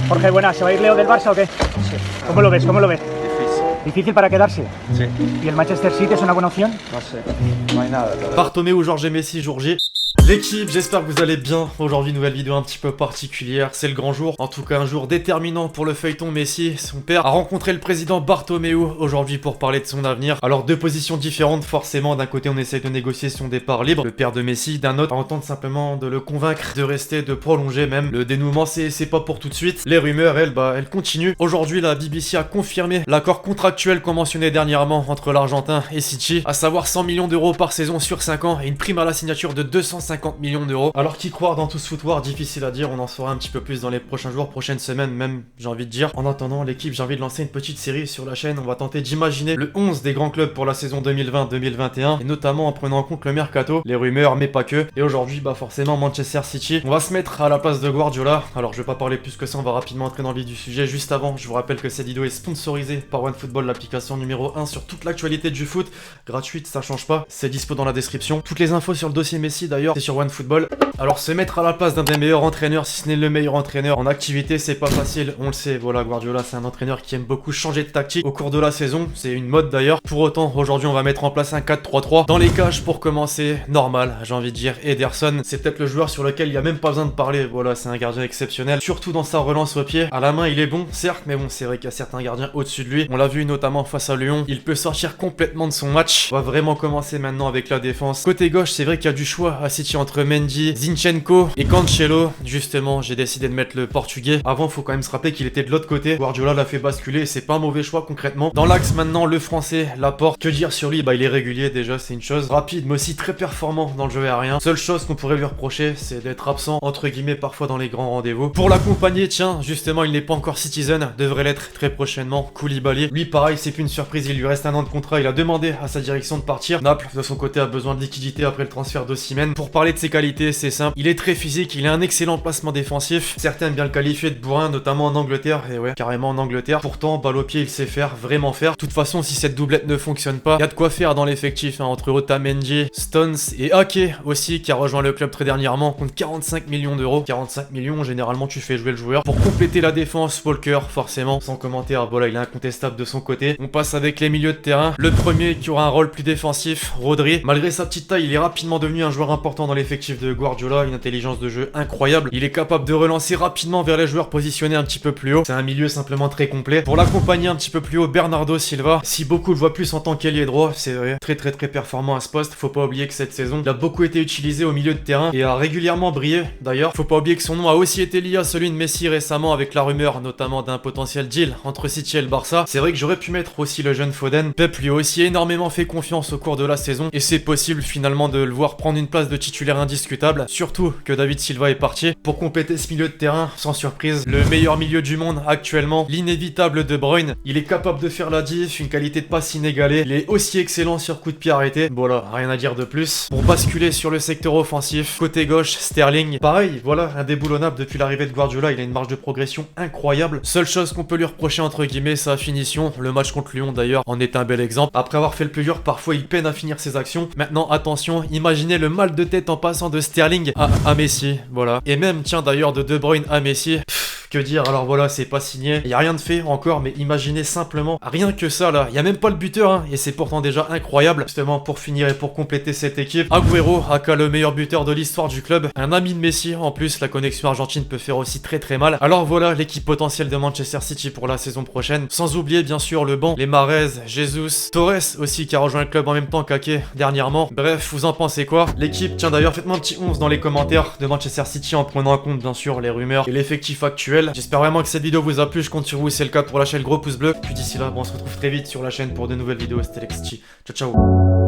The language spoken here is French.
Jorge, buenas, ¿se va a ir Leo del Barça o qué? Sí. ¿Cómo lo ves? ¿Cómo lo ves? Difícil. ¿Difícil para quedarse? Sí. ¿Y el Manchester City es una buena opción? No sé. No hay nada. Bartomeu, Jorge Messi, jour J. L'équipe, j'espère que vous allez bien. Aujourd'hui, nouvelle vidéo un petit peu particulière. C'est le grand jour. En tout cas, un jour déterminant pour le feuilleton Messi. Son père a rencontré le président Bartomeu aujourd'hui pour parler de son avenir. Alors, deux positions différentes, forcément. D'un côté, on essaye de négocier son départ libre, le père de Messi. D'un autre, on tente simplement de le convaincre de rester, de prolonger même. Le dénouement, c'est pas pour tout de suite. Les rumeurs, elles continuent. Aujourd'hui, la BBC a confirmé l'accord contractuel qu'on mentionnait dernièrement entre l'Argentin et City, à savoir 100 millions d'euros par saison sur 5 ans et une prime à la signature de 250 millions d'euros. Alors qui croire dans tout ce foutoir, difficile à dire, on en saura un petit peu plus dans les prochains jours, prochaines semaines même, j'ai envie de dire. En attendant, l'équipe, j'ai envie de lancer une petite série sur la chaîne, on va tenter d'imaginer le 11 des grands clubs pour la saison 2020-2021, et notamment en prenant en compte le mercato, les rumeurs, mais pas que. Et aujourd'hui, bah forcément, Manchester City, on va se mettre à la place de Guardiola. Alors je vais pas parler plus que ça, on va rapidement entrer dans le vif du sujet. Juste avant, je vous rappelle que cette vidéo est sponsorisée par OneFootball, l'application numéro 1 sur toute l'actualité du foot, gratuite, ça change pas, c'est dispo dans la description. Toutes les infos sur le dossier Messi d'ailleurs, c'est sur OneFootball. Alors se mettre à la place d'un des meilleurs entraîneurs, si ce n'est le meilleur entraîneur en activité, c'est pas facile, on le sait. Voilà, Guardiola, c'est un entraîneur qui aime beaucoup changer de tactique au cours de la saison, c'est une mode d'ailleurs. Pour autant, aujourd'hui, on va mettre en place un 4-3-3. Dans les cages, pour commencer, normal, j'ai envie de dire, Ederson, c'est peut-être le joueur sur lequel il n'y a même pas besoin de parler. Voilà, c'est un gardien exceptionnel, surtout dans sa relance au pied. À la main, il est bon, certes, mais bon, c'est vrai qu'il y a certains gardiens au-dessus de lui. On l'a vu notamment face à Lyon, il peut sortir complètement de son match. On va vraiment commencer maintenant avec la défense. Côté gauche, c'est vrai qu'il y a du choix à City entre Mendy, Zinchenko et Cancelo. Justement, j'ai décidé de mettre le portugais. Avant, faut quand même se rappeler qu'il était de l'autre côté. Guardiola l'a fait basculer, c'est pas un mauvais choix concrètement. Dans l'axe maintenant, le français, Laporte. Que dire sur lui? Bah, il est régulier déjà, c'est une chose. Rapide, mais aussi très performant dans le jeu aérien. Seule chose qu'on pourrait lui reprocher, c'est d'être absent, entre guillemets, parfois dans les grands rendez-vous. Pour l'accompagner, tiens, justement, il n'est pas encore Citizen, devrait l'être très prochainement. Koulibaly. Lui, pareil, c'est plus une surprise, il lui reste un an de contrat. Il a demandé à sa direction de partir. Naples, de son côté, a besoin de liquidité après le transfert d'Osimhen. Pour parler de ses qualités, c'est simple. Il est très physique, il a un excellent placement défensif. Certains aiment bien le qualifier de bourrin, notamment en Angleterre. Et ouais, carrément en Angleterre. Pourtant, balle au pied, il sait faire, vraiment faire. De toute façon, si cette doublette ne fonctionne pas, il y a de quoi faire dans l'effectif, hein, entre Otamendi, Stones et Ake aussi, qui a rejoint le club très dernièrement, compte 45 millions d'euros. 45 millions, généralement, tu fais jouer le joueur. Pour compléter la défense, Walker, forcément, sans commentaire, voilà, il est incontestable de son côté. On passe avec les milieux de terrain. Le premier qui aura un rôle plus défensif, Rodri. Malgré sa petite taille, il est rapidement devenu un joueur important dans l'effectif de Guardiola, une intelligence de jeu incroyable. Il est capable de relancer rapidement vers les joueurs positionnés un petit peu plus haut. C'est un milieu simplement très complet. Pour l'accompagner un petit peu plus haut, Bernardo Silva. Si beaucoup le voient plus en tant qu'ailier droit, c'est vrai, très performant à ce poste. Faut pas oublier que cette saison, il a beaucoup été utilisé au milieu de terrain et a régulièrement brillé. D'ailleurs, faut pas oublier que son nom a aussi été lié à celui de Messi récemment, avec la rumeur notamment d'un potentiel deal entre City et le Barça. C'est vrai que j'aurais pu mettre aussi le jeune Foden. Pep lui a aussi énormément fait confiance au cours de la saison et c'est possible finalement de le voir prendre une place de titulaire indiscutable, surtout que David Silva est parti. Pour compléter ce milieu de terrain, sans surprise, le meilleur milieu du monde actuellement, l'inévitable De Bruyne. Il est capable de faire la diff, une qualité de passe inégalée, il est aussi excellent sur coup de pied arrêté. Voilà, rien à dire de plus. Pour basculer sur le secteur offensif, côté gauche, Sterling. Pareil, voilà, indéboulonnable depuis l'arrivée de Guardiola, il a une marge de progression incroyable. Seule chose qu'on peut lui reprocher entre guillemets, sa finition. Le match contre Lyon d'ailleurs en est un bel exemple. Après avoir fait le plus dur, parfois il peine à finir ses actions. Maintenant, attention, imaginez le mal de tête en passant de Sterling à Messi, voilà. Et même, tiens d'ailleurs, de Bruyne à Messi. Que dire, alors voilà, c'est pas signé, il y a rien de fait encore, mais imaginez simplement, rien que ça là, il y a même pas le buteur, hein, et c'est pourtant déjà incroyable. Justement, pour finir et pour compléter cette équipe, Agüero, aka le meilleur buteur de l'histoire du club, un ami de Messi, en plus, la connexion argentine peut faire aussi très mal. Alors voilà, l'équipe potentielle de Manchester City pour la saison prochaine, sans oublier bien sûr le banc, les Mahrez, Jesus, Torres aussi qui a rejoint le club en même temps qu'Ake dernièrement. Bref, vous en pensez quoi? L'équipe, tiens d'ailleurs, faites-moi un petit 11 dans les commentaires de Manchester City en prenant en compte bien sûr les rumeurs et l'effectif actuel. J'espère vraiment que cette vidéo vous a plu, je compte sur vous, c'est le cas pour lâcher le gros pouce bleu. Puis d'ici là, bon, on se retrouve très vite sur la chaîne pour de nouvelles vidéos. C'était Lexity. Ciao ciao.